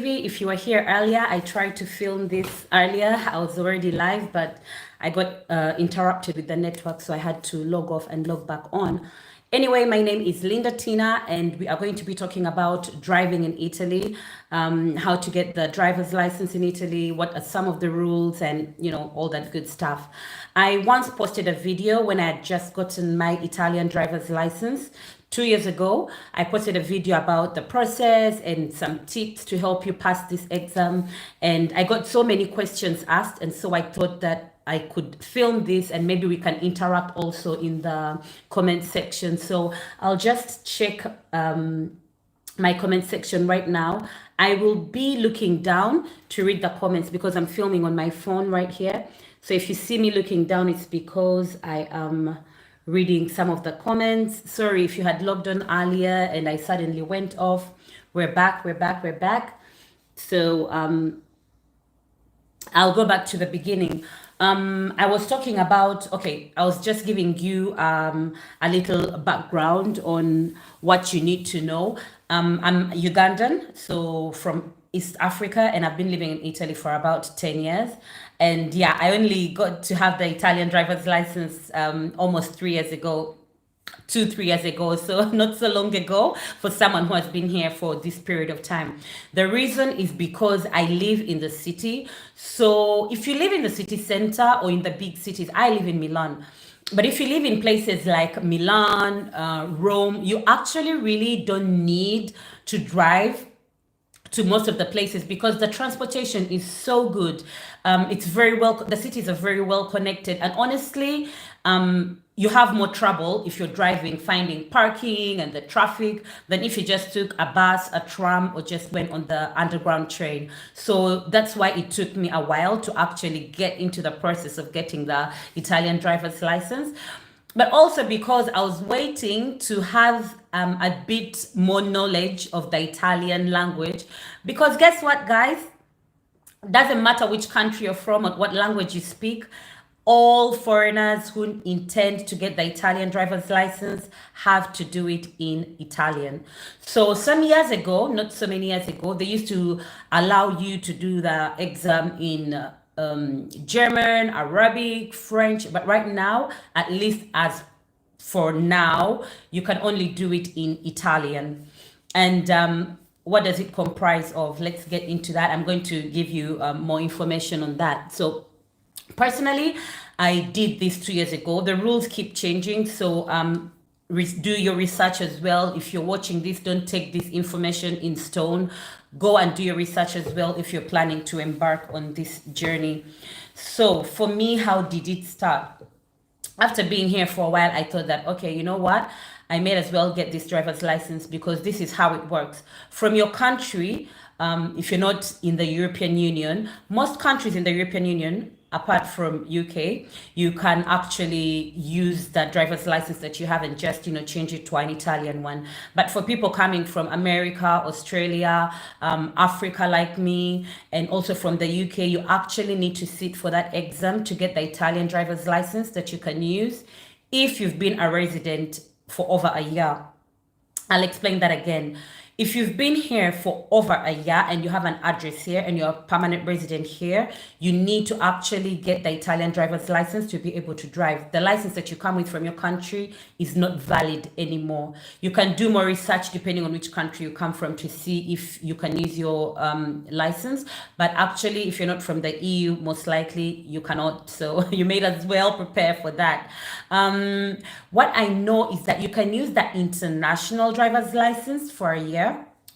If you were here earlier, I tried to film this earlier. I was already live, but I got interrupted with the network, so I had to log off and log back on. Anyway, my name is Linda Tina, and we are going to be talking about driving in Italy, how to get the driver's license in Italy, what are some of the rules, and all that good stuff. I once posted a video when I had just gotten my Italian driver's license. 2 years ago, I posted a video about the process and some tips to help you pass this exam. And I got so many questions asked. And so I thought that I could film this and maybe we can interact also in the comment section. So I'll just check my comment section right now. I will be looking down to read the comments because I'm filming on my phone right here. So if you see me looking down, it's because I am reading some of the comments. Sorry if you had logged on earlier and I suddenly went off. We're back. So I'll go back to the beginning. I was talking about, I was just giving you a little background on what you need to know. I'm Ugandan, so from East Africa, and I've been living in Italy for about 10 years. And yeah, I only got to have the Italian driver's license almost 3 years ago. 3 years ago, so not so long ago for someone who has been here for this period of time. The reason is because I live in the city. So if you live in the city center or in the big cities, I live in Milan. But if you live in places like Milan, Rome, you actually really don't need to drive to most of the places because the transportation is so good. It's very well, the cities are very well connected. And honestly, you have more trouble if you're driving, finding parking and the traffic than if you just took a bus, a tram, or just went on the underground train. So that's why it took me a while to actually get into the process of getting the Italian driver's license. But also because I was waiting to have a bit more knowledge of the Italian language. Because guess what, guys? Doesn't matter which country you're from or what language you speak, all foreigners who intend to get the Italian driver's license have to do it in Italian. So some years ago, not so many years ago, they used to allow you to do the exam in German, Arabic, French, but right now, at least as for now, you can only do it in Italian. And what does it comprise of? Let's get into that. I'm going to give you more information on that. So personally, I did this 2 years ago. The rules keep changing, so do your research as well. If you're watching this, don't take this information in stone. Go and do your research as well if you're planning to embark on this journey. So for me, how did it start? After being here for a while, I thought that, okay, you know what? I may as well get this driver's license because this is how it works. From your country, if you're not in the European Union, most countries in the European Union, apart from UK, you can actually use that driver's license that you have and just, change it to an Italian one. But for people coming from America, Australia, Africa like me, and also from the UK, you actually need to sit for that exam to get the Italian driver's license that you can use if you've been a resident for over a year. I'll explain that again. If you've been here for over a year and you have an address here and you're a permanent resident here, you need to actually get the Italian driver's license to be able to drive. The license that you come with from your country is not valid anymore. You can do more research depending on which country you come from to see if you can use your license. But actually, if you're not from the EU, most likely you cannot. So you may as well prepare for that. What I know is that you can use the international driver's license for a year.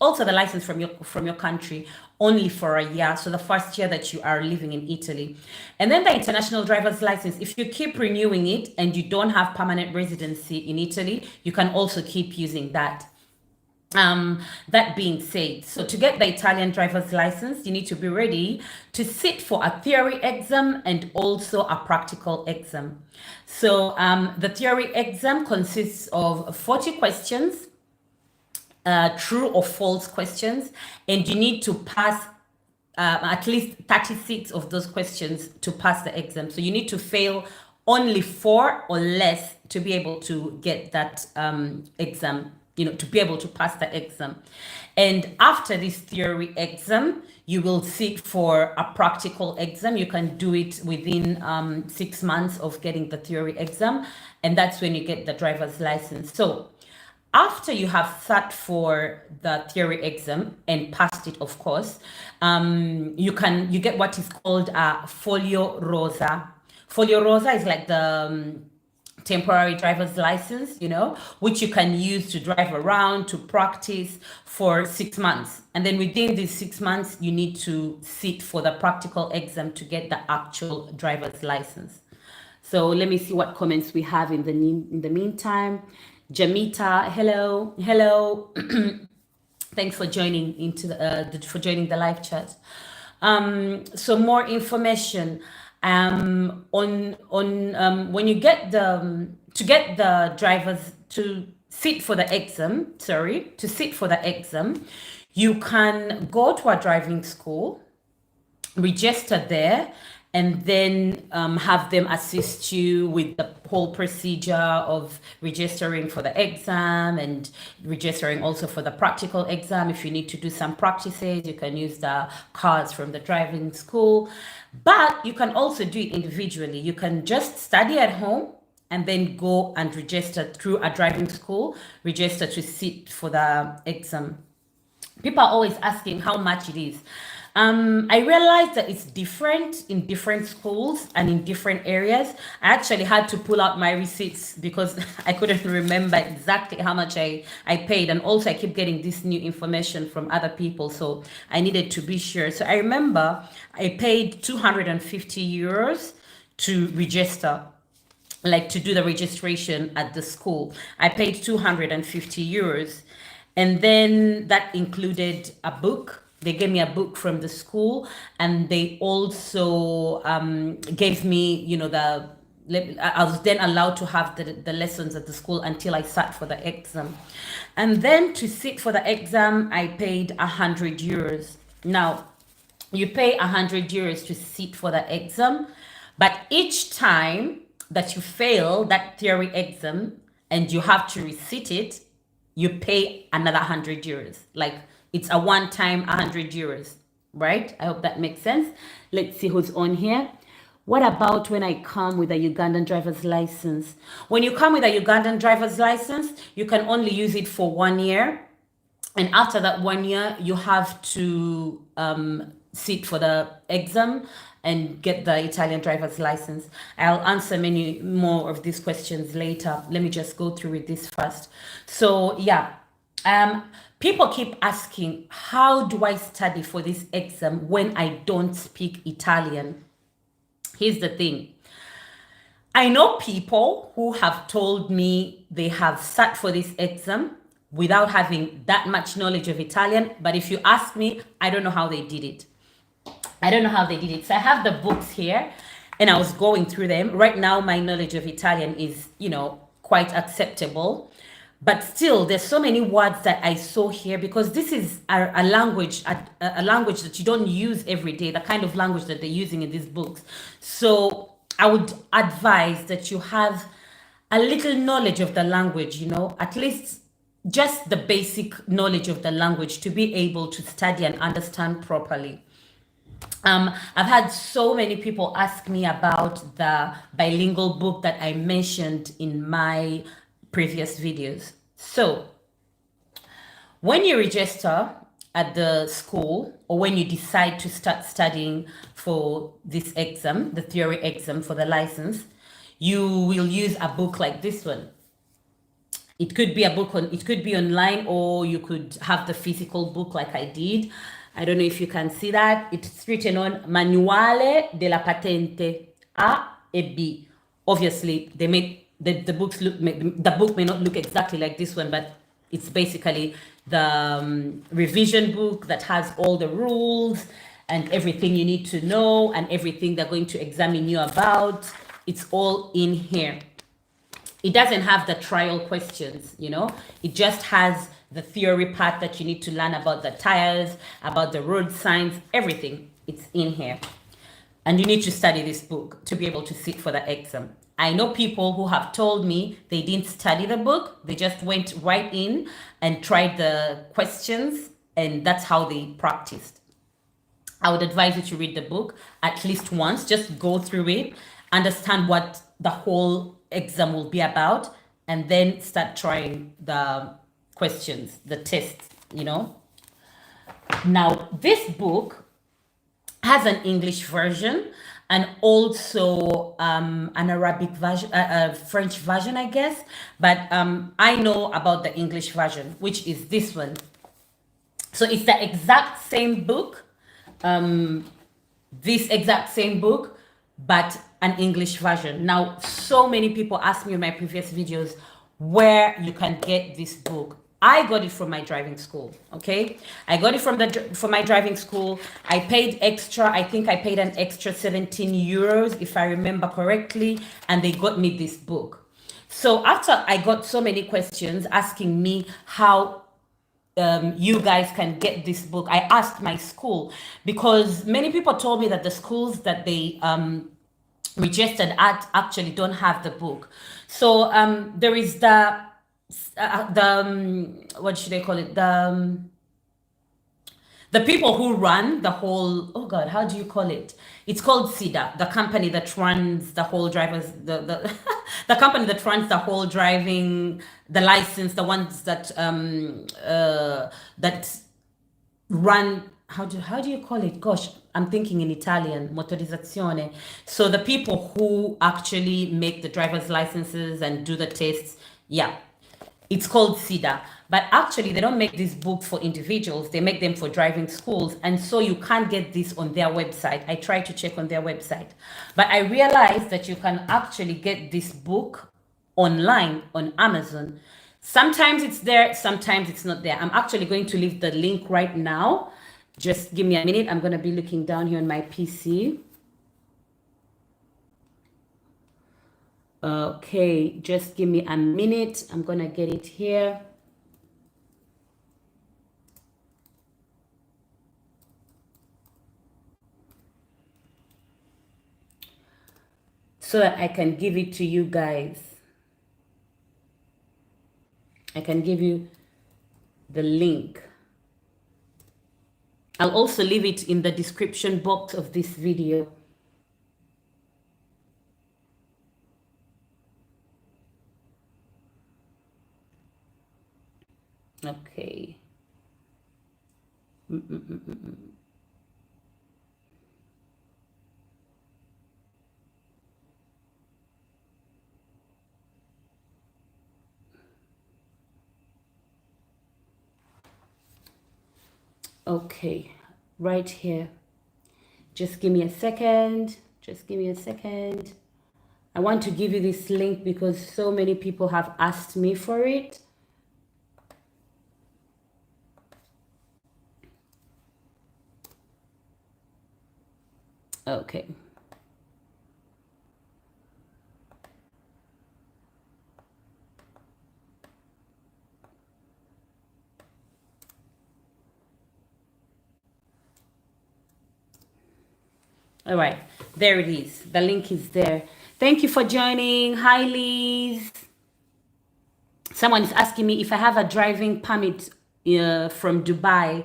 Also the license from your country only for a year, so the first year that you are living in Italy. And then the international driver's license, if you keep renewing it and you don't have permanent residency in Italy, you can also keep using that. That being said, so to get the Italian driver's license, you need to be ready to sit for a theory exam and also a practical exam. So the theory exam consists of 40 questions, true or false questions, and you need to pass at least 36 of those questions to pass the exam. So you need to fail only 4 or less to be able to get that exam to be able to pass the exam. And after this theory exam, you will sit for a practical exam. You can do it within 6 months of getting the theory exam, and that's when you get the driver's license. So after you have sat for the theory exam and passed it, of course, you get what is called a folio rosa. Folio rosa is like the temporary driver's license, which you can use to drive around, to practice for 6 months. And then within these 6 months, you need to sit for the practical exam to get the actual driver's license. So let me see what comments we have in the meantime. Jamita, hello. Thanks for joining joining the live chat. So more information on when you get to get the drivers to sit for the exam. You can go to a driving school, register there, and then have them assist you with the whole procedure of registering for the exam and registering also for the practical exam. If you need to do some practices, you can use the cards from the driving school. But you can also do it individually. You can just study at home and then go and register through a driving school, register to sit for the exam. People are always asking how much it is. I realized that it's different in different schools and in different areas. I actually had to pull out my receipts because I couldn't remember exactly how much I paid. And also I keep getting this new information from other people, so I needed to be sure. So I remember I paid 250 euros to register, like to do the registration at the school. I paid 250 euros. And then that included a book. They gave me a book from the school, and they also gave me, I was then allowed to have the lessons at the school until I sat for the exam. And then to sit for the exam, I paid 100 euros. Now, you pay 100 euros to sit for the exam, but each time that you fail that theory exam and you have to resit it, you pay another 100 euros. Like, it's a one-time 100 euros, right? I hope that makes sense. Let's see who's on here. What about when I come with a Ugandan driver's license? When you come with a Ugandan driver's license, you can only use it for 1 year. And after that 1 year, you have to sit for the exam and get the Italian driver's license. I'll answer many more of these questions later. Let me just go through with this first. So yeah, people keep asking, how do I study for this exam when I don't speak Italian? Here's the thing. I know people who have told me they have sat for this exam without having that much knowledge of Italian. But if you ask me, I don't know how they did it. So I have the books here and I was going through them. Right now, my knowledge of Italian is, quite acceptable. But still, there's so many words that I saw here because this is a language that you don't use every day, the kind of language that they're using in these books. So I would advise that you have a little knowledge of the language, at least just the basic knowledge of the language to be able to study and understand properly. I've had so many people ask me about the bilingual book that I mentioned in my previous videos. So when you register at the school or when you decide to start studying for this exam, the theory exam for the license, you will use a book like this one. It could be it could be online, or you could have the physical book like I did. I don't know if you can see that. It's written on Manuale della Patente A e B. Obviously, they make the book may not look exactly like this one, but it's basically the revision book that has all the rules and everything you need to know and everything they're going to examine you about. It's all in here. It doesn't have the trial questions, it just has the theory part that you need to learn about the tires, about the road signs, everything. It's in here. And you need to study this book to be able to sit for the exam. I know people who have told me they didn't study the book, they just went right in and tried the questions, and that's how they practiced. I would advise you to read the book at least once, just go through it, understand what the whole exam will be about, and then start trying the questions, the tests, you know. Now, this book has an English version and also an Arabic version, French version, I guess. But I know about the English version, which is this one. So it's the exact same book, this exact same book, but an English version. Now, so many people ask me in my previous videos where you can get this book. I got it from my driving school, okay? I got it from my driving school. I paid extra, I think I paid an extra 17 euros, if I remember correctly, and they got me this book. So after I got so many questions asking me how you guys can get this book, I asked my school, because many people told me that the schools that they registered at actually don't have the book. So there is what should I call it, the people who run the whole, oh god, how do you call it, it's called SIDA, the company that runs the whole drivers, the the company that runs the whole driving, the license, the ones that that run, how do you call it, gosh, I'm thinking in Italian, motorizzazione. So the people who actually make the driver's licenses and do the tests, yeah, it's called SIDA. But actually, they don't make these books for individuals. They make them for driving schools. And so you can't get this on their website. I tried to check on their website. But I realized that you can actually get this book online on Amazon. Sometimes it's there, sometimes it's not there. I'm actually going to leave the link right now. Just give me a minute. I'm going to be looking down here on my PC. Okay, just give me a minute. I'm going to get it here. So that I can give it to you guys. I can give you the link. I'll also leave it in the description box of this video. Okay. Okay, right here. Just give me a second. Just give me a second. I want to give you this link because so many people have asked me for it. Okay. All right, there it is. The link is there. Thank you for joining. Hi, Liz. Someone is asking me if I have a driving permit from Dubai.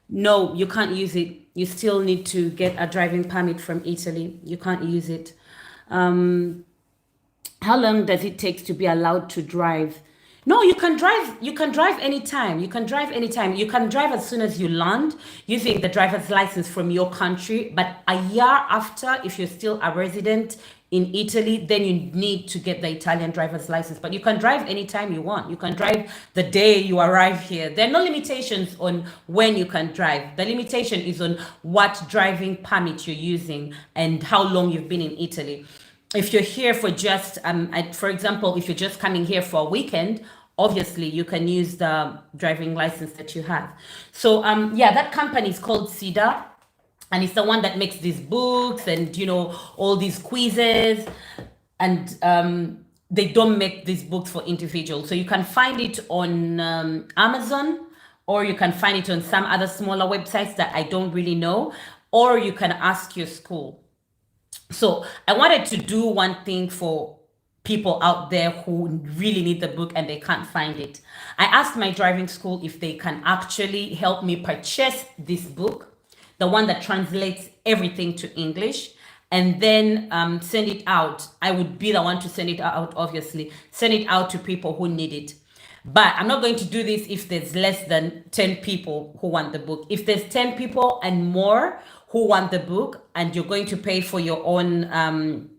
No, you can't use it. You still need to get a driving permit from Italy. You can't use it. How long does it take to be allowed to drive? No, you can drive. You can drive anytime. You can drive anytime. You can drive as soon as you land using the driver's license from your country. But a year after, if you're still a resident in Italy, then you need to get the Italian driver's license. But you can drive anytime you want. You can drive the day you arrive here. There are no limitations on when you can drive. The limitation is on what driving permit you're using and how long you've been in Italy. If you're here for just, for example, if you're just coming here for a weekend, obviously you can use the driving license that you have. So yeah, that company is called SIDA, and it's the one that makes these books and, you know, all these quizzes. And they don't make these books for individuals. So you can find it on Amazon, or you can find it on some other smaller websites that I don't really know, or you can ask your school. So I wanted to do one thing for people out there who really need the book and they can't find it. I asked my driving school if they can actually help me purchase this book, the one that translates everything to English, and then send it out. I would be the one to send it out, obviously, send it out to people who need it. But I'm not going to do this if there's less than 10 people who want the book. If there's 10 people and more who want the book and you're going to pay for your own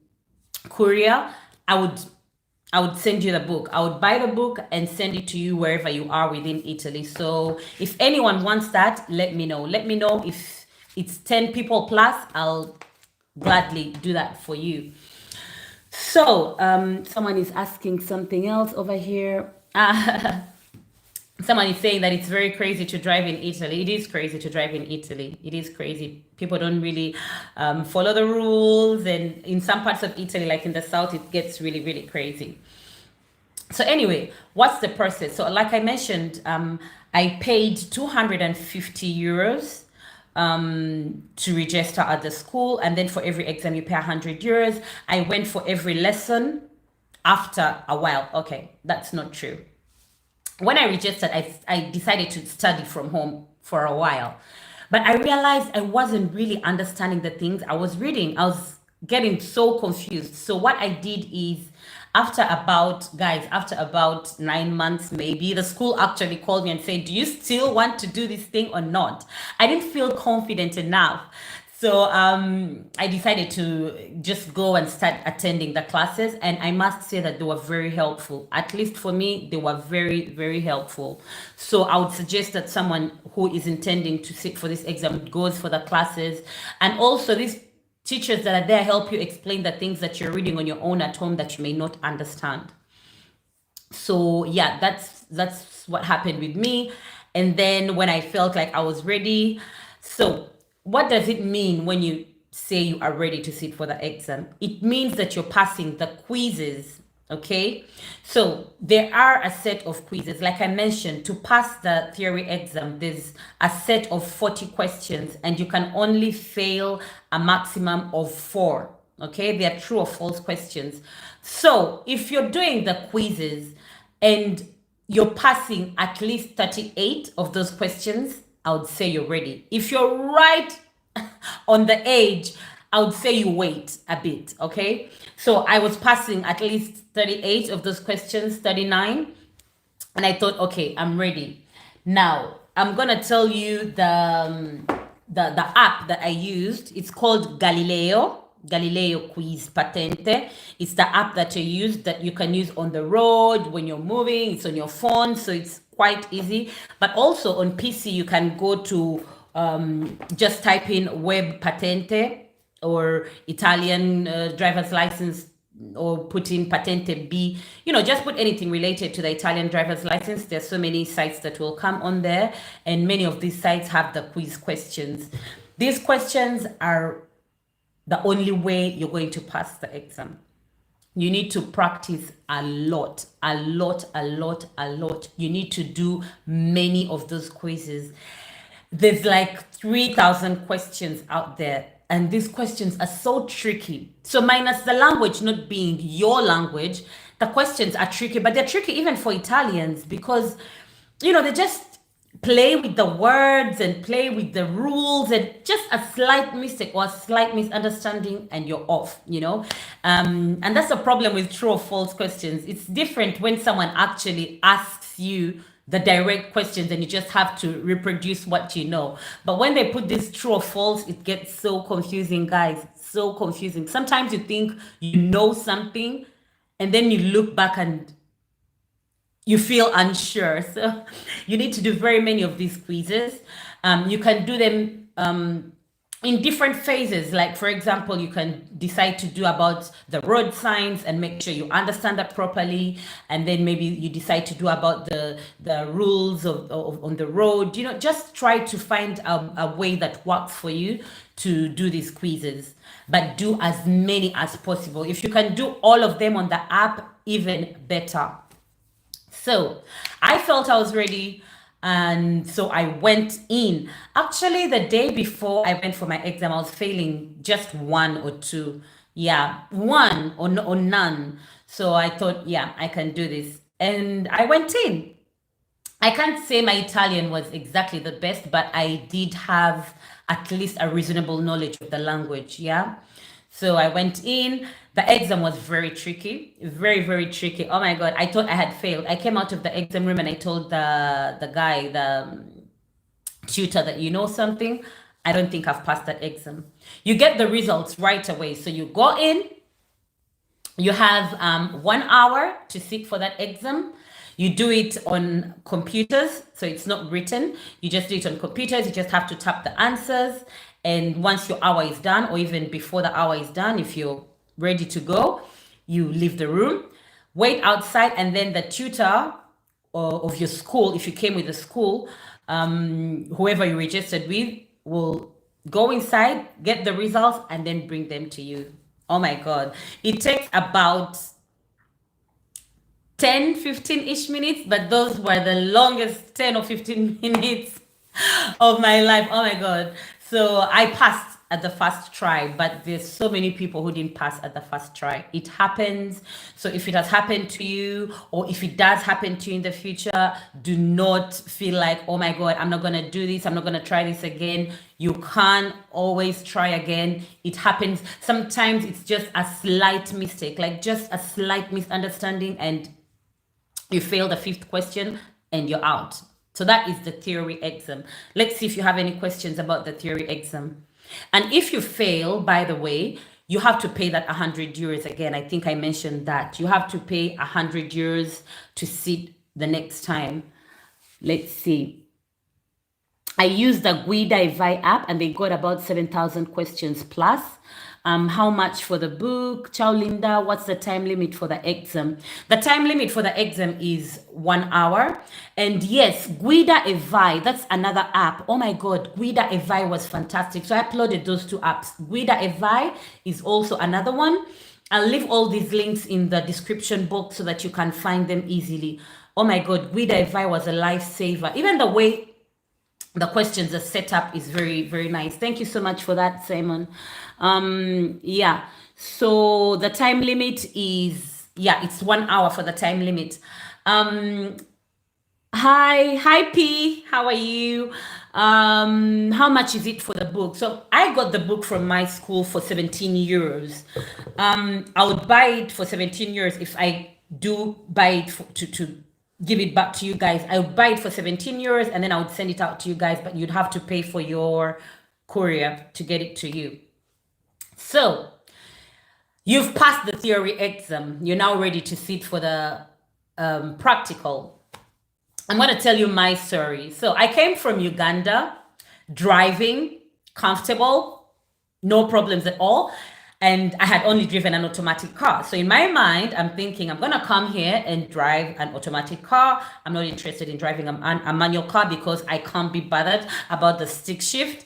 courier, I would send you the book. I would buy the book and send it to you wherever you are within Italy. So if anyone wants that, let me know. Let me know if it's 10 people plus. I'll gladly do that for you. So someone is asking something else over here. Someone is saying that it's very crazy to drive in Italy. It is crazy to drive in Italy. It is crazy. People don't really follow the rules. And in some parts of Italy, like in the south, it gets really, really crazy. So anyway, what's the process? So like I mentioned, I paid 250 euros to register at the school. And then for every exam, you pay 100 euros. I went for every lesson after a while. Okay, that's not true. When I registered, I decided to study from home for a while. But I realized I wasn't really understanding the things I was reading. I was getting so confused. So what I did is after about 9 months, maybe, the school actually called me and said, do you still want to do this thing or not? I didn't feel confident enough. So I decided to just go and start attending the classes. And I must say that they were very helpful. At least for me, they were very, very helpful. So I would suggest that someone who is intending to sit for this exam goes for the classes. And also these teachers that are there help you explain the things that you're reading on your own at home that you may not understand. So yeah, that's what happened with me. And then when I felt like I was ready, so what does it mean when you say you are ready to sit for the exam? It means that you're passing the quizzes, okay? So there are a set of quizzes. Like I mentioned, to pass the theory exam, there's a set of 40 questions and you can only fail a maximum of 4, okay? They are true or false questions. So if you're doing the quizzes and you're passing at least 38 of those questions, I would say you're ready. If you're right on the edge, I would say you wait a bit, okay? So I was passing at least 38 of those questions, 39, and I thought, okay, I'm ready. Now, I'm gonna tell you the app that I used. It's called Galileo Quiz Patente. It's the app that you can use on the road when you're moving. It's on your phone, so it's quite easy. But also on PC, you can go to just type in web patente or Italian driver's license, or put in patente B. Just put anything related to the Italian driver's license. There's so many sites that will come on there, and many of these sites have the quiz questions. These questions are the only way you're going to pass the exam. You need to practice a lot. You need to do many of those quizzes. There's like 3,000 questions out there, and these questions are so tricky. So minus the language not being your language, the questions are tricky, but they're tricky even for Italians because, they just play with the words and play with the rules, and just a slight mistake or a slight misunderstanding and you're off, and that's the problem with true or false questions. It's different when someone actually asks you the direct questions and you just have to reproduce what you know. But when they put this true or false, it gets so confusing, guys. So confusing. Sometimes you think you know something and then you look back and you feel unsure. So you need to do very many of these quizzes. You can do them in different phases. Like, for example, you can decide to do about the road signs and make sure you understand that properly. And then maybe you decide to do about the rules of on the road. Just try to find a way that works for you to do these quizzes. But do as many as possible. If you can do all of them on the app, even better. So I felt I was ready, and so I went in. Actually, the day before I went for my exam, I was failing just 1 or 2. Yeah, one or none. So I thought, yeah, I can do this. And I went in. I can't say my Italian was exactly the best, but I did have at least a reasonable knowledge of the language. Yeah. So I went in. The exam was very tricky, very, very tricky. Oh my God. I thought I had failed. I came out of the exam room and I told the guy, the tutor, that you know something, I don't think I've passed that exam. You get the results right away. So you go in, you have 1 hour to sit for that exam. You do it on computers, so it's not written. You just do it on computers. You just have to tap the answers. And once your hour is done, or even before the hour is done, if you're ready to go, you leave the room, wait outside, and then the tutor of your school, if you came with the school, whoever you registered with, will go inside, get the results, and then bring them to you. Oh my God. It takes about 10-15-ish minutes, but those were the longest 10 or 15 minutes of my life. Oh my God. So I passed at the first try, but there's so many people who didn't pass at the first try. It happens. So if it has happened to you, or if it does happen to you in the future, do not feel like, oh my God, I'm not going to do this. I'm not going to try this again. You can always try again. It happens. Sometimes it's just a slight mistake, like just a slight misunderstanding, and you fail the fifth question and you're out. So that is the theory exam. Let's see if you have any questions about the theory exam. And if you fail, by the way, you have to pay that 100 euros again. I think I mentioned that. You have to pay 100 euros to sit the next time. Let's see. I used the Guida Vi app and they got about 7,000 questions plus. How much for the book? Ciao, Linda. What's the time limit for the exam? The time limit for the exam is 1 hour. And yes, Guida Vi, that's another app. Oh my God, Guida Vi was fantastic. So I uploaded those two apps. Guida Vi is also another one. I'll leave all these links in the description box so that you can find them easily. Oh my God, Guida Vi was a lifesaver. Even the way the questions are set up is very, very nice. Thank you so much for that, Simon. Yeah, so the time limit is, yeah, it's 1 hour for the time limit. Hi P, how are you? How much is it for the book? So I got the book from my school for 17 euros. I would buy it for 17 euros if I do buy it to give it back to you guys. I would buy it for 17 euros and then I would send it out to you guys, but you'd have to pay for your courier to get it to you. So you've passed the theory exam. You're now ready to sit for the practical. I'm going to tell you my story. So I came from Uganda, driving, comfortable, no problems at all. And I had only driven an automatic car. So in my mind, I'm thinking, I'm going to come here and drive an automatic car. I'm not interested in driving a manual car because I can't be bothered about the stick shift.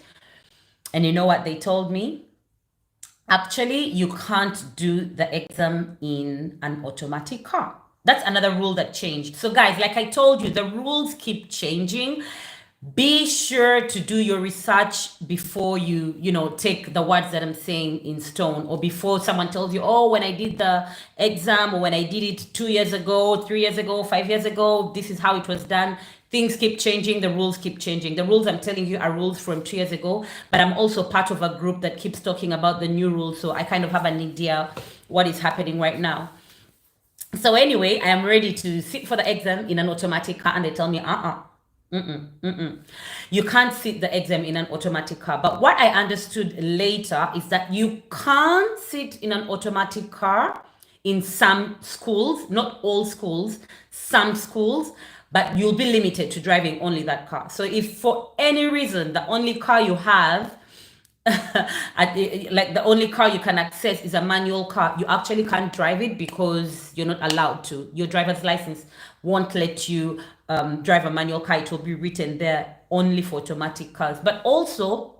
And you know what they told me? Actually, you can't do the exam in an automatic car. That's another rule that changed. So guys, like I told you, the rules keep changing. Be sure to do your research before you take the words that I'm saying in stone, or before someone tells you, oh, when I did the exam, or when I did it 2 years ago, 3 years ago, 5 years ago, this is how it was done. Things keep changing. The rules keep changing. The rules I'm telling you are rules from 2 years ago, but I'm also part of a group that keeps talking about the new rules. So I kind of have an idea what is happening right now. So anyway, I am ready to sit for the exam in an automatic car, and they tell me, you can't sit the exam in an automatic car. But what I understood later is that you can't sit in an automatic car in some schools, not all schools, some schools, but you'll be limited to driving only that car. So if for any reason the only car you have like the only car you can access is a manual car, you actually can't drive it because you're not allowed to. Your driver's license won't let you drive a manual car. It will be written there only for automatic cars. But also,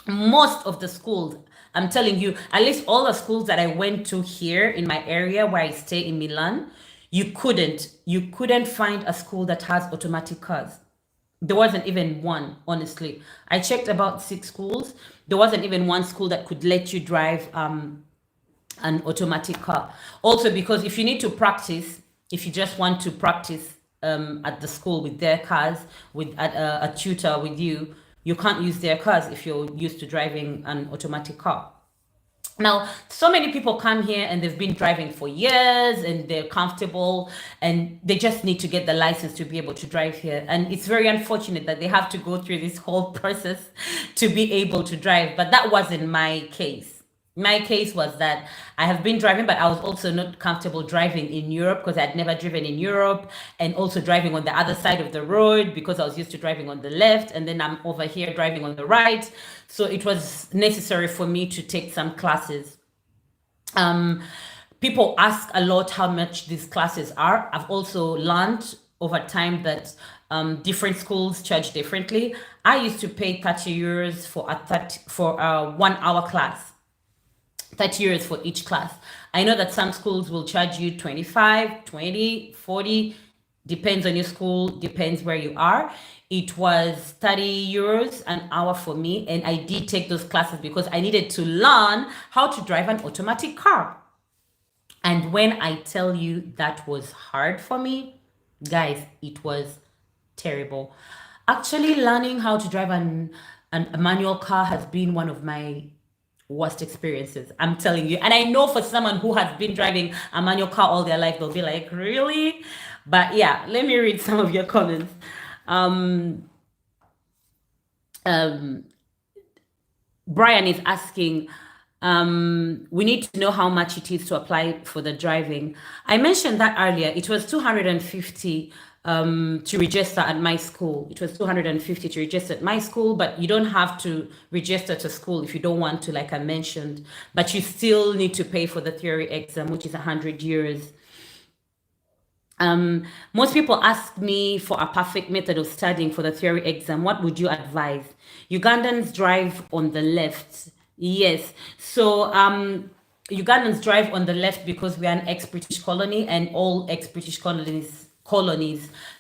most of the schools, I'm telling you, at least all the schools that I went to here in my area where I stay in Milan, you couldn't find a school that has automatic cars. There wasn't even one, honestly. I checked about 6 schools. There wasn't even one school that could let you drive an automatic car. Also, because if you need to practice, if you just want to practice at the school with their cars, with a tutor with you, you can't use their cars if you're used to driving an automatic car. Now, so many people come here and they've been driving for years and they're comfortable and they just need to get the license to be able to drive here. And it's very unfortunate that they have to go through this whole process to be able to drive. But that wasn't my case. My case was that I have been driving, but I was also not comfortable driving in Europe because I'd never driven in Europe, and also driving on the other side of the road because I was used to driving on the left, and then I'm over here driving on the right. So it was necessary for me to take some classes. People ask a lot how much these classes are. I've also learned over time that different schools charge differently. I used to pay 30 euros for a 1 hour class. 30 euros for each class. I know that some schools will charge you 25, 20, 40, depends on your school, depends where you are. It was 30 euros an hour for me, and I did take those classes because I needed to learn how to drive an automatic car. And when I tell you that was hard for me, guys, it was terrible. Actually, learning how to drive a manual car has been one of my worst experiences, I'm telling you. And I know for someone who has been driving a manual car all their life, they'll be like, really? But yeah, let me read some of your comments. Brian is asking, we need to know how much it is to apply for the driving. I mentioned that earlier. It was 250 to register at my school. It was 250 to register at my school, but you don't have to register to school if you don't want to, like I mentioned, but you still need to pay for the theory exam, which is 100 euros. Most people ask me for a perfect method of studying for the theory exam. What would you advise? Ugandans drive on the left. Yes. So Ugandans drive on the left because we are an ex-British colony, and all ex-British colonies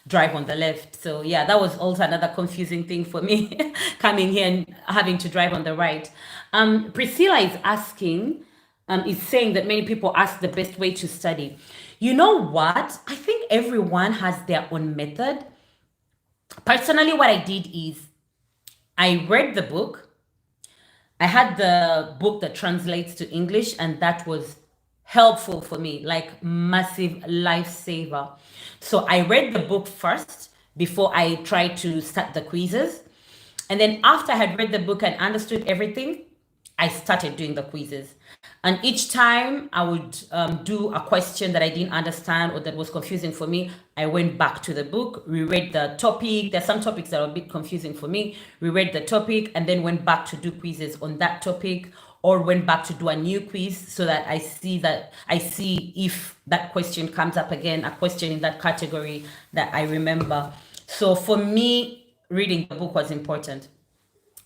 drive on the left. So yeah, that was also another confusing thing for me coming here and having to drive on the right. Priscilla is asking, is saying that many people ask the best way to study. You know what? I think everyone has their own method. Personally, what I did is I read the book. I had the book that translates to English, and that was helpful for me, like massive lifesaver. So I read the book first before I tried to start the quizzes. And then after I had read the book and understood everything, I started doing the quizzes. And each time I would do a question that I didn't understand or that was confusing for me, I went back to the book, reread the topic. There's some topics that are a bit confusing for me, reread the topic, and then went back to do quizzes on that topic, or went back to do a new quiz so that I see if that question comes up again, a question in that category that I remember. So for me, reading the book was important.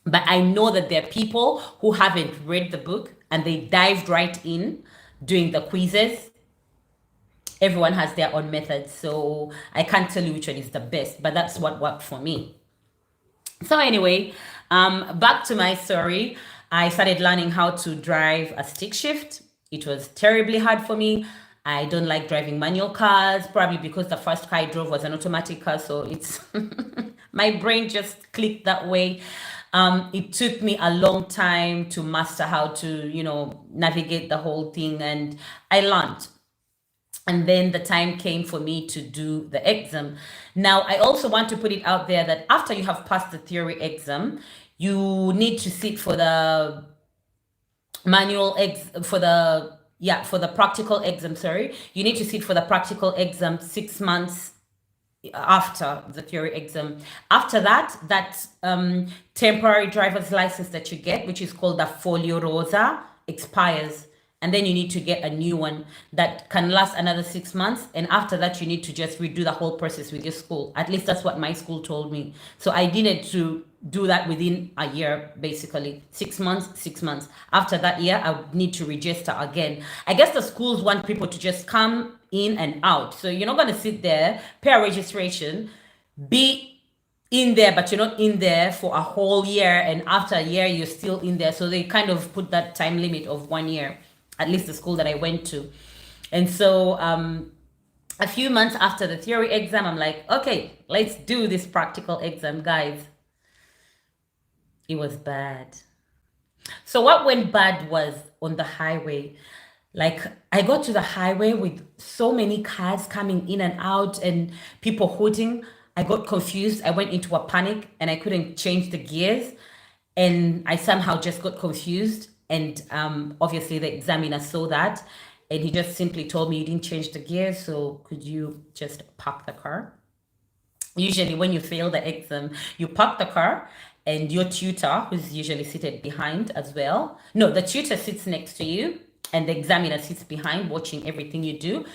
But I know that there are people who haven't read the book and they dived right in doing the quizzes. Everyone has their own methods, so I can't tell you which one is the best, but that's what worked for me. So anyway, back to my story. I started learning how to drive a stick shift. It was terribly hard for me. I don't like driving manual cars, probably because the first car I drove was an automatic car, so it's my brain just clicked that way. It took me a long time to master how to, navigate the whole thing, and I learned. And then the time came for me to do the exam. Now, I also want to put it out there that after you have passed the theory exam, you need to sit for the for the practical exam, sorry. You need to sit for the practical exam 6 months after the theory exam. After that, temporary driver's license that you get, which is called the Folio Rosa, expires. And then you need to get a new one that can last another 6 months. And after that, you need to just redo the whole process with your school. At least that's what my school told me. So I needed to do that within a year, basically. 6 months, 6 months. After that year, I would need to register again. I guess the schools want people to just come in and out. So you're not going to sit there, pay a registration, be in there, but you're not in there for a whole year. And after a year, you're still in there. So they kind of put that time limit of 1 year. at least the school that I went to. And so a few months after the theory exam, I'm like, okay, let's do this practical exam, guys. It was bad. So what went bad was on the highway. Like I got to the highway with so many cars coming in and out and people hooting. I got confused. I went into a panic and I couldn't change the gears. And I somehow just got confused. And obviously the examiner saw that. And he just simply told me, you didn't change the gears. So could you just park the car? Usually when you fail the exam, you park the car and your tutor, who's usually seated behind as well. No, the tutor sits next to you and the examiner sits behind watching everything you do.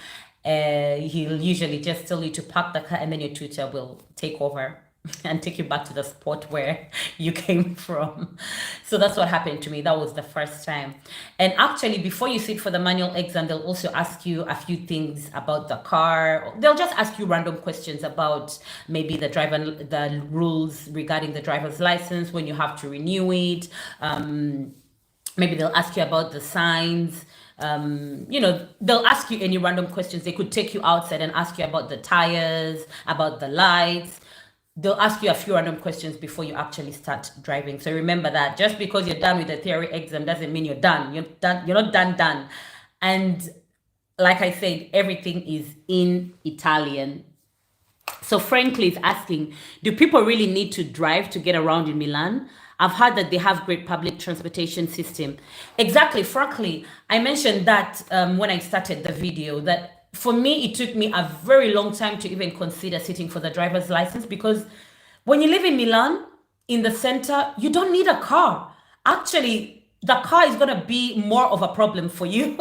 He'll usually just tell you to park the car and then your tutor will take over and take you back to the spot where you came from. So that's what happened to me. That was the first time. And actually, before you sit for the manual exam, they'll also ask you a few things about the car. They'll just ask you random questions about maybe the rules regarding the driver's license, when you have to renew it. Maybe they'll ask you about the signs. They'll ask you any random questions. They could take you outside and ask you about the tires, about the lights. They'll ask you a few random questions before you actually start driving. So remember that just because you're done with the theory exam doesn't mean you're done. You're done. You're not done. And like I said, everything is in Italian. So frankly, it's asking, do people really need to drive to get around in Milan? I've heard that they have great public transportation system. Exactly. Frankly, I mentioned that when I started the video, that for me, it took me a very long time to even consider sitting for the driver's license, because when you live in Milan, in the center, you don't need a car. Actually, the car is going to be more of a problem for you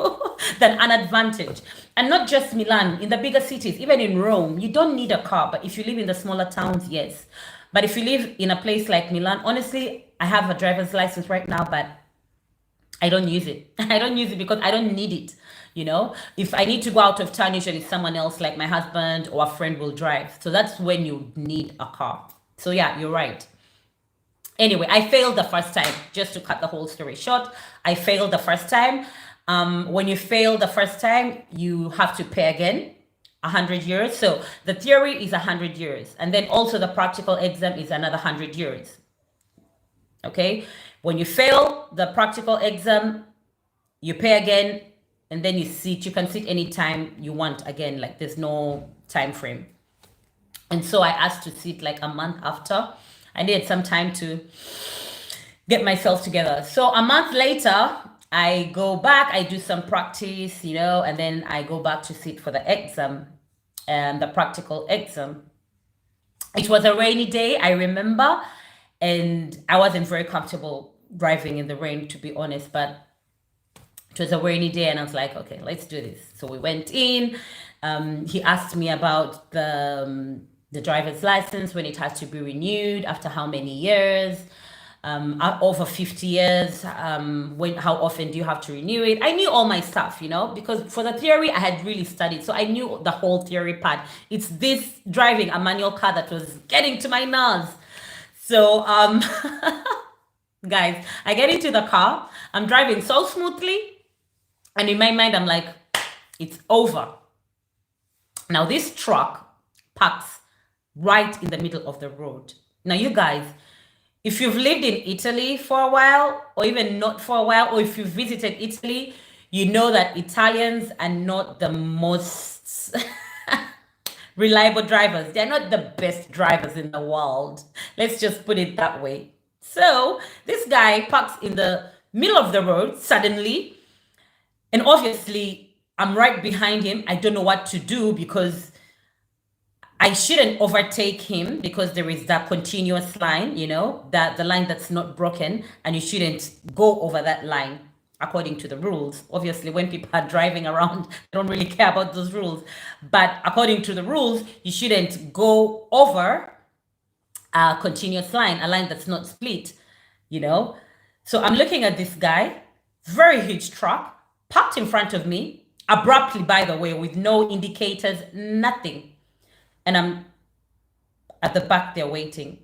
than an advantage. And not just Milan, in the bigger cities, even in Rome, you don't need a car. But if you live in the smaller towns, yes. But if you live in a place like Milan, honestly, I have a driver's license right now, but I don't use it. I don't use it because I don't need it. If I need to go out of town, usually someone else like my husband or a friend will drive. So that's when you need a car. So yeah, you're right. Anyway, I failed the first time. Just to cut the whole story short, I failed the first time. When you fail the first time, you have to pay again 100 euros. So the theory is 100 euros. And then also the practical exam is another 100 euros. Okay. When you fail the practical exam, you pay again. And then you can sit anytime you want again, like there's no time frame. And so I asked to sit like a month after. I needed some time to get myself together. So a month later, I go back, I do some practice, and then I go back to sit for the exam, and the practical exam. It was a rainy day, I remember, and I wasn't very comfortable driving in the rain, to be honest, but it was a rainy day and I was like, okay, let's do this. So we went in. He asked me about the driver's license, when it has to be renewed, after how many years, over 50 years, how often do you have to renew it? I knew all my stuff, because for the theory I had really studied. So I knew the whole theory part. It's this driving a manual car that was getting to my nerves. So, guys, I get into the car. I'm driving so smoothly. And in my mind, I'm like, it's over. Now, this truck parks right in the middle of the road. Now, you guys, if you've lived in Italy for a while, or even not for a while, or if you've visited Italy, you know that Italians are not the most reliable drivers. They're not the best drivers in the world. Let's just put it that way. So this guy parks in the middle of the road suddenly. And obviously, I'm right behind him. I don't know what to do because I shouldn't overtake him, because there is that continuous line, that the line that's not broken, and you shouldn't go over that line according to the rules. Obviously, when people are driving around, they don't really care about those rules. But according to the rules, you shouldn't go over a continuous line, a line that's not split, So I'm looking at this guy, very huge truck, parked in front of me, abruptly, by the way, with no indicators, nothing. And I'm at the back there waiting.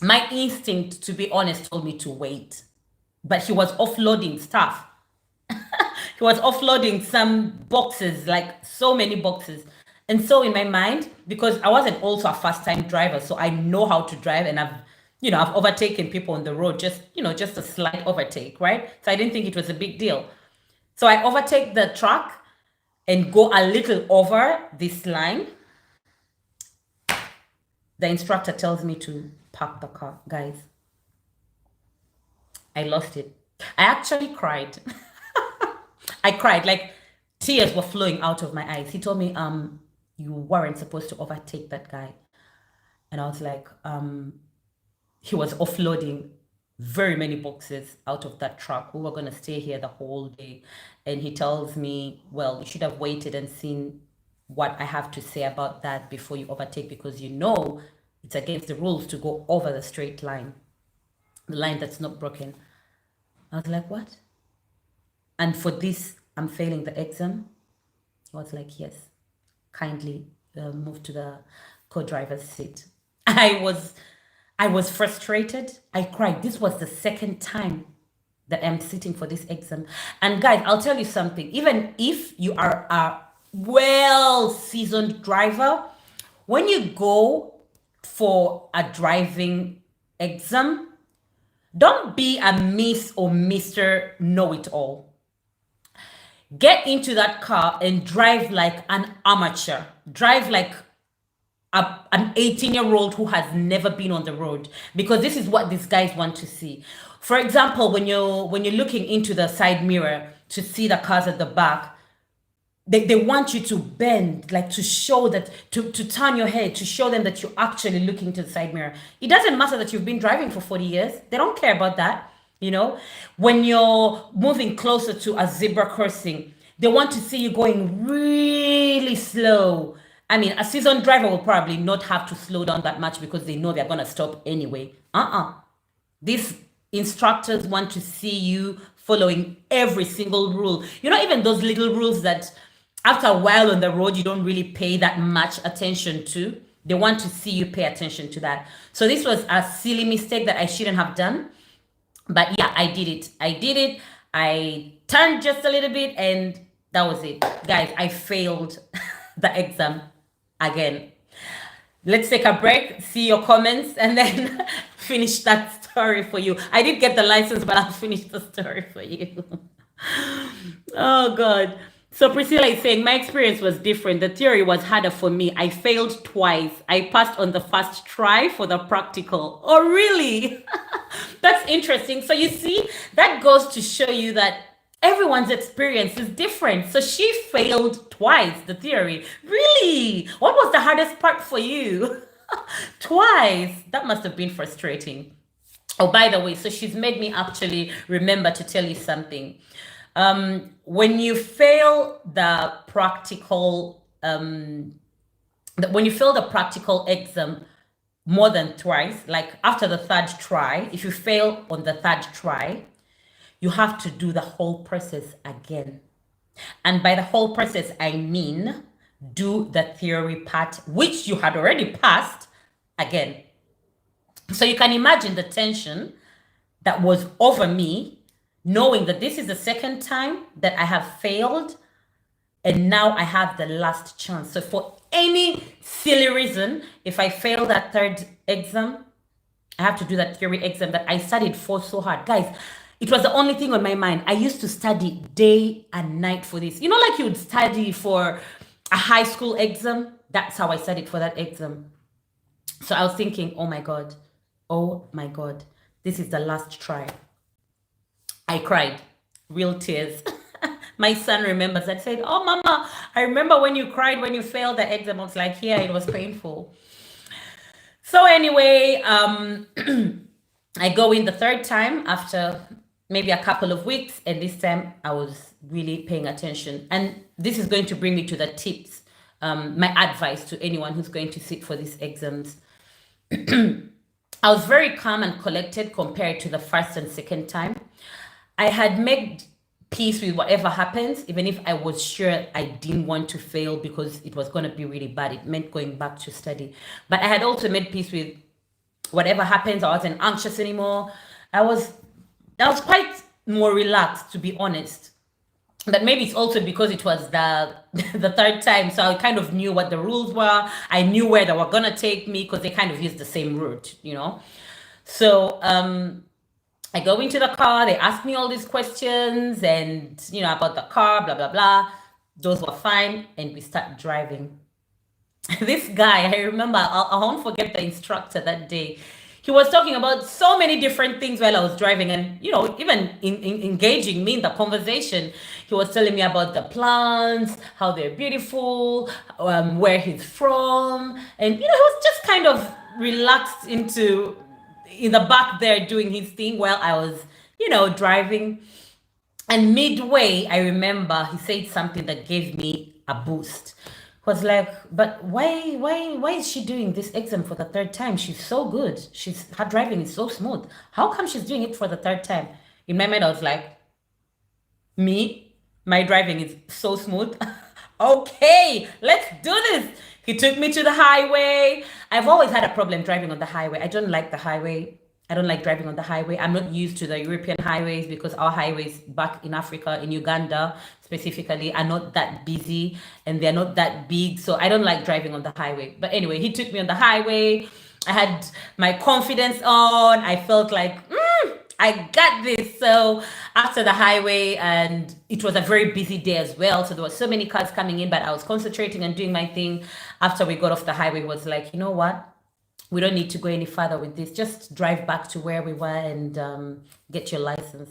My instinct, to be honest, told me to wait. But he was offloading stuff. He was offloading some boxes, like so many boxes. And so in my mind, because I wasn't also a first time driver, so I know how to drive, and I've overtaken people on the road, just a slight overtake, right? So I didn't think it was a big deal. So I overtake the truck and go a little over this line. The instructor tells me to park the car. Guys, I lost it. I actually cried. I cried, like tears were flowing out of my eyes. He told me, you weren't supposed to overtake that guy. And I was like, he was offloading very many boxes out of that truck. We were going to stay here the whole day. And he tells me, well, you should have waited and seen what I have to say about that before you overtake, because it's against the rules to go over the straight line, the line that's not broken. I was like, what? And for this, I'm failing the exam. I was like, yes, kindly move to the co-driver's seat. I was frustrated. I cried. This was the second time that I'm sitting for this exam. And guys, I'll tell you something. Even if you are a well-seasoned driver, when you go for a driving exam, don't be a Miss or Mr. Know-it-all. Get into that car and drive like an amateur. Drive like an 18-year-old who has never been on the road, because this is what these guys want to see. For example, when you're looking into the side mirror to see the cars at the back, they want you to bend, like to show that, to turn your head, to show them that you're actually looking to the side mirror. It doesn't matter that you've been driving for 40 years. They don't care about that. When you're moving closer to a zebra crossing, they want to see you going really slow. I mean, a seasoned driver will probably not have to slow down that much because they know they're going to stop anyway. These instructors want to see you following every single rule. Even those little rules that after a while on the road, you don't really pay that much attention to. They want to see you pay attention to that. So this was a silly mistake that I shouldn't have done. But yeah, I did it. I turned just a little bit and that was it. Guys, I failed the exam again. Let's take a break, see your comments, and then finish that story for you. I did get the license, but I'll finish the story for you. Oh, God. So Priscilla is saying, my experience was different. The theory was harder for me. I failed twice. I passed on the first try for the practical. Oh, really? That's interesting. So you see, that goes to show you that everyone's experience is different. So she failed twice, the theory. Really? What was the hardest part for you? Twice. That must have been frustrating. Oh, by the way, so she's made me actually remember to tell you something. When you fail the practical, exam more than twice, like after the third try, if you fail on the third try, you have to do the whole process again. And by the whole process, I mean do the theory part, which you had already passed, again. So you can imagine the tension that was over me, knowing that this is the second time that I have failed, and now I have the last chance. So for any silly reason, if I fail that third exam, I have to do that theory exam that I studied for so hard. Guys, it was the only thing on my mind. I used to study day and night for this. Like you would study for a high school exam. That's how I studied for that exam. So I was thinking, oh my God, this is the last try. I cried, real tears. My son remembers that, said, oh, Mama, I remember when you cried when you failed the exam. I was like, yeah, it was painful. So anyway, I go in the third time after maybe a couple of weeks, and this time I was really paying attention. And this is going to bring me to the tips, my advice to anyone who's going to sit for these exams. I was very calm and collected compared to the first and second time. I had made peace with whatever happens, even if I was sure I didn't want to fail because it was going to be really bad. It meant going back to study. But I had also made peace with whatever happens. I wasn't anxious anymore. I was quite more relaxed, to be honest. But maybe it's also because it was the the third time, so I kind of knew what the rules were. I knew where they were gonna take me because they kind of used the same route, you know. So I go into the car, they ask me all these questions and about the car, blah blah blah. Those were fine, and we start driving. This guy, I remember, I won't forget the instructor that day. He was talking about so many different things while I was driving, and even in engaging me in the conversation, he was telling me about the plants, how they're beautiful, where he's from, and he was just kind of relaxed into in the back there doing his thing while I was, driving. And midway, I remember he said something that gave me a boost. Was like, but why is she doing this exam for the third time? She's so good. Her driving is so smooth. How come she's doing it for the third time? In my mind, I was like, me, my driving is so smooth. Okay, let's do this. He took me to the highway. I've always had a problem driving on the highway. I don't like the highway. I don't like driving on the highway. I'm not used to the European highways because our highways back in Africa, in Uganda specifically, are not that busy and they're not that big. So I don't like driving on the highway. But anyway, he took me on the highway. I had my confidence on. I felt like, I got this. So after the highway, and it was a very busy day as well. So there were so many cars coming in, but I was concentrating and doing my thing. After we got off the highway, was like, you know what? We don't need to go any further with this. Just drive back to where we were and get your license.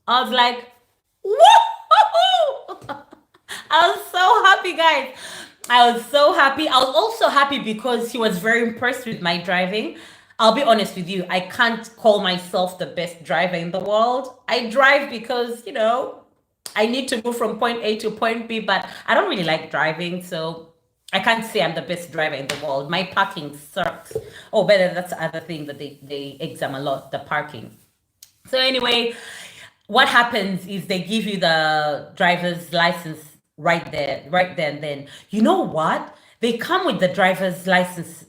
I was like, woo! I was so happy, guys. I was so happy. I was also happy because he was very impressed with my driving. I'll be honest with you, I can't call myself the best driver in the world. I drive because, I need to move from point A to point B, but I don't really like driving, so I can't say I'm the best driver in the world. My parking sucks. Oh, but that's the other thing that they exam a lot, the parking. So anyway, what happens is they give you the driver's license right there and then. You know what? They come with the driver's license,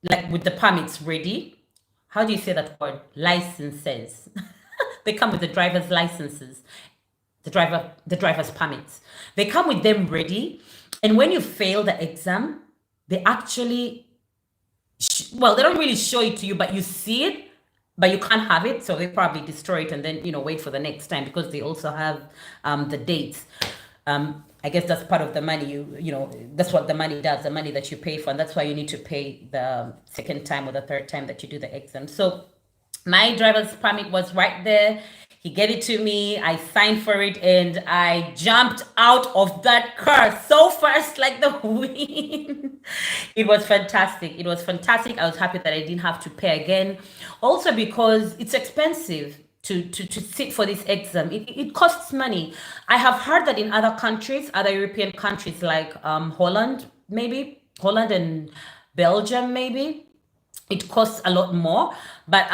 like with the permits ready. How do you say that word? Licenses. They come with the driver's licenses, the driver's permits. They come with them ready. And when you fail the exam, they actually, well, they don't really show it to you, but you see it, but you can't have it. So they probably destroy it and then, wait for the next time because they also have the dates. I guess that's part of the money that's what the money does, the money that you pay for. And that's why you need to pay the second time or the third time that you do the exam. So my driver's permit was right there. He gave it to me. I signed for it and I jumped out of that car so fast like the wind. It was fantastic. It was fantastic. I was happy that I didn't have to pay again. Also because it's expensive to sit for this exam. It costs money. I have heard that in other countries, other European countries like Holland and Belgium, maybe, it costs a lot more. But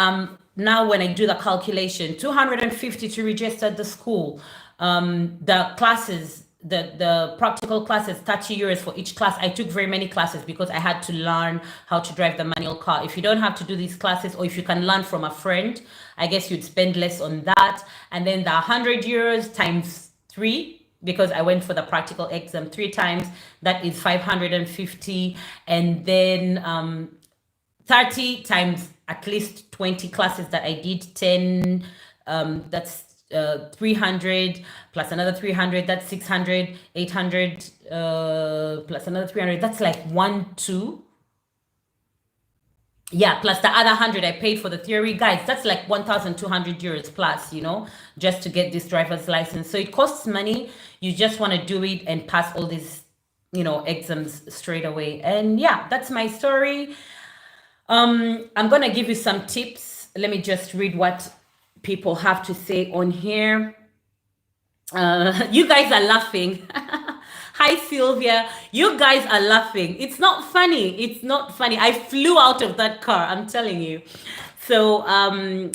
now when I do the calculation, 250 to register the school, the classes, the practical classes, 30 euros for each class. I took very many classes because I had to learn how to drive the manual car. If you don't have to do these classes, or if you can learn from a friend, I guess you'd spend less on that. And then the 100 euros times 3, because I went for the practical exam 3 times, that is 550. And then 30 times at least 20 classes that I did, 10, that's 300 plus another 300, that's 600, 800 plus another 300, that's like 2. Yeah, plus the other 100 I paid for the theory. Guys, that's like 1,200 euros plus, just to get this driver's license. So it costs money. You just want to do it and pass all these, exams straight away. And yeah, that's my story. I'm going to give you some tips. Let me just read what people have to say on here. You guys are laughing. Hi, Sylvia. You guys are laughing. It's not funny. It's not funny. I flew out of that car. I'm telling you. So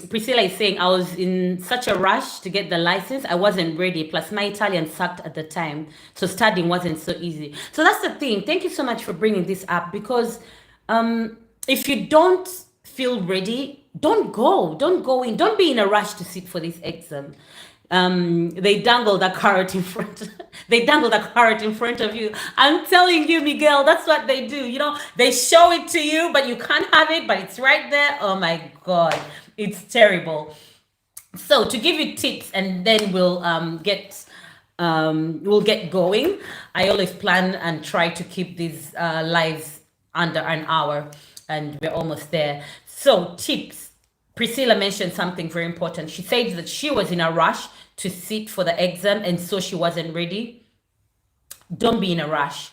Priscilla is saying I was in such a rush to get the license. I wasn't ready. Plus my Italian sucked at the time. So studying wasn't so easy. So that's the thing. Thank you so much for bringing this up because if you don't feel ready, don't go in, don't be in a rush to sit for this exam. They dangle the carrot in front. They dangle the carrot in front of you. I'm telling you, Miguel, that's what they do. You know, they show it to you, but you can't have it, but it's right there. Oh my God, it's terrible. So to give you tips, and then we'll get going. I always plan and try to keep these lives under an hour, and we're almost there. So tips. Priscilla mentioned something very important. She said that she was in a rush to sit for the exam, and so she wasn't ready. Don't be in a rush.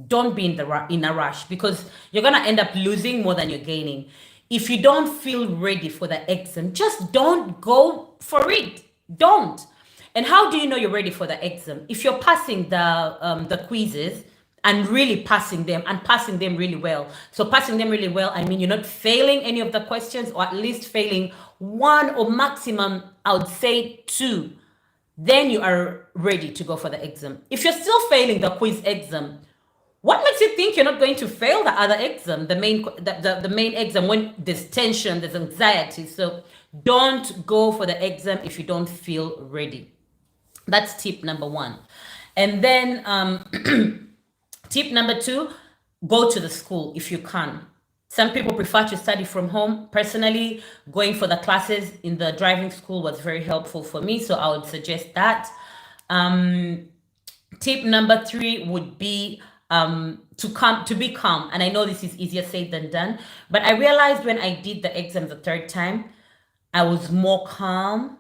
Don't be in a rush, because you're gonna end up losing more than you're gaining. If you don't feel ready for the exam, just don't go for it. Don't. And how do you know you're ready for the exam? If you're passing the quizzes and really passing them, and passing them really well. So passing them really well, I mean you're not failing any of the questions, or at least failing one, or maximum I would say two. Then you are ready to go for the exam. If you're still failing the quiz exam, what makes you think you're not going to fail the other exam, the main exam, when there's tension, there's anxiety? So don't go for the exam if you don't feel ready. That's tip number one. And then tip number two, go to the school if you can. Some people prefer to study from home. Personally, going for the classes in the driving school was very helpful for me, so I would suggest that. Tip number three would be to be calm. And I know this is easier said than done, but I realized when I did the exam the third time, I was more calm,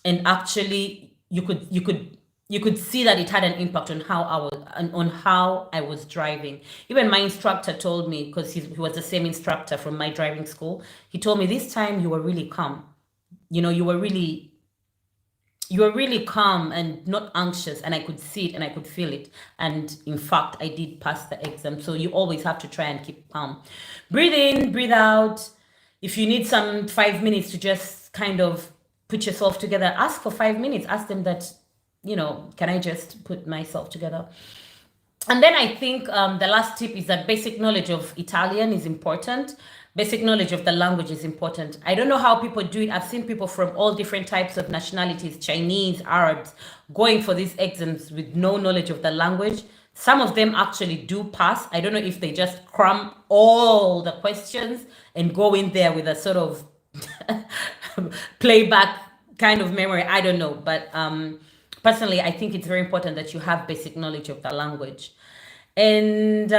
and actually you could see that it had an impact on how I was driving. Even my instructor told me, because he was the same instructor from my driving school, he told me, this time you were really calm. You know, you were really calm and not anxious, and I could see it and I could feel it. And in fact, I did pass the exam. So you always have to try and keep calm. Breathe in, breathe out. If you need some 5 minutes to just kind of put yourself together, ask for 5 minutes. Ask them that, you know, can I just put myself together? And then I think the last tip is that basic knowledge of Italian is important. Basic knowledge of the language is important. I don't know how people do it. I've seen people from all different types of nationalities, Chinese, Arabs, going for these exams with no knowledge of the language. Some of them actually do pass. I don't know if they just cram all the questions and go in there with a sort of playback kind of memory. I don't know. But personally, I think it's very important that you have basic knowledge of the language. And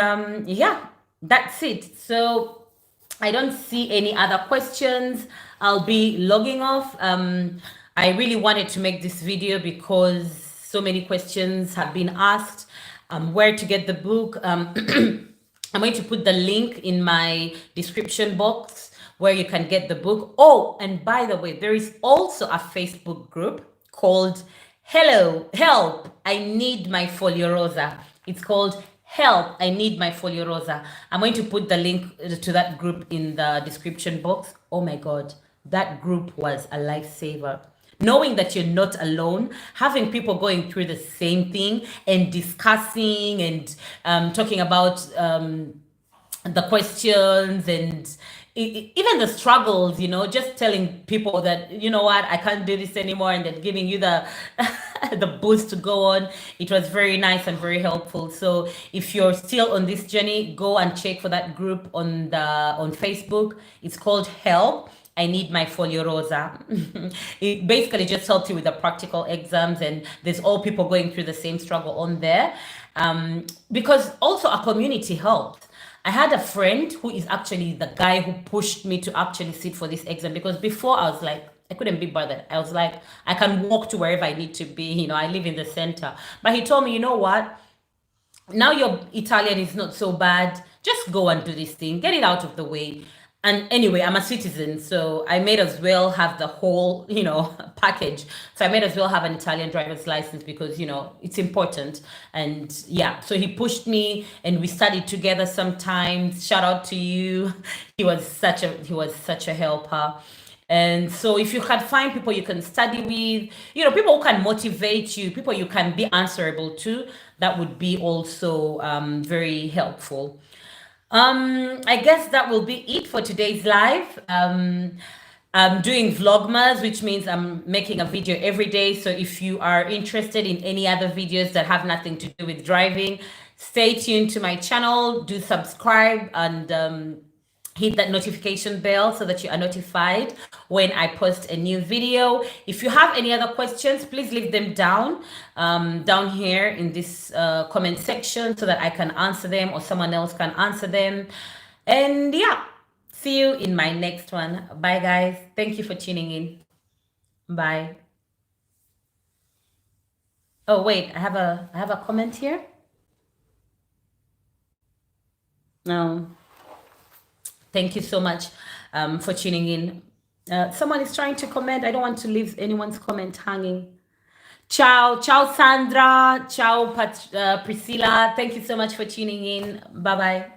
yeah, that's it. So I don't see any other questions. I'll be logging off. I really wanted to make this video because so many questions have been asked. Where to get the book. I'm going to put the link in my description box where you can get the book. Oh, and by the way, there is also a Facebook group called Help, I Need My Folio Rosa. It's called Help, I Need My Folio Rosa. I'm going to put the link to that group in the description box. Oh my God, that group was a lifesaver. Knowing that you're not alone, having people going through the same thing and discussing and talking about the questions and even the struggles, you know, just telling people that, you know what, I can't do this anymore, and then giving you the the boost to go on. It was very nice and very helpful. So if you're still on this journey, go and check for that group on Facebook. It's called Help, I Need My Folio Rosa. It basically just helps you with the practical exams, and there's all people going through the same struggle on there. Because also a community helps. I had a friend who is actually the guy who pushed me to actually sit for this exam, because before I was like, I couldn't be bothered. I was like, I can walk to wherever I need to be. You know, I live in the center. But he told me, you know what? Now your Italian is not so bad. Just go and do this thing. Get it out of the way. And anyway, I'm a citizen, so I may as well have the whole, you know, package. So I may as well have an Italian driver's license because, you know, it's important. And yeah, so he pushed me and we studied together sometimes. Shout out to you. He was such a helper. And so if you can find people you can study with, you know, people who can motivate you, people you can be answerable to, that would be also very helpful. I guess that will be it for today's live. I'm doing Vlogmas, which means I'm making a video every day. So if you are interested in any other videos that have nothing to do with driving, stay tuned to my channel, do subscribe, and hit that notification bell so that you are notified when I post a new video. If you have any other questions, please leave them down here in this comment section so that I can answer them or someone else can answer them. And yeah, see you in my next one. Bye guys. Thank you for tuning in. Bye. Oh wait, I have a comment here. No. Thank you so much for tuning in. Someone is trying to comment. I don't want to leave anyone's comment hanging. Ciao, ciao, Sandra. Ciao, Priscilla. Thank you so much for tuning in. Bye bye.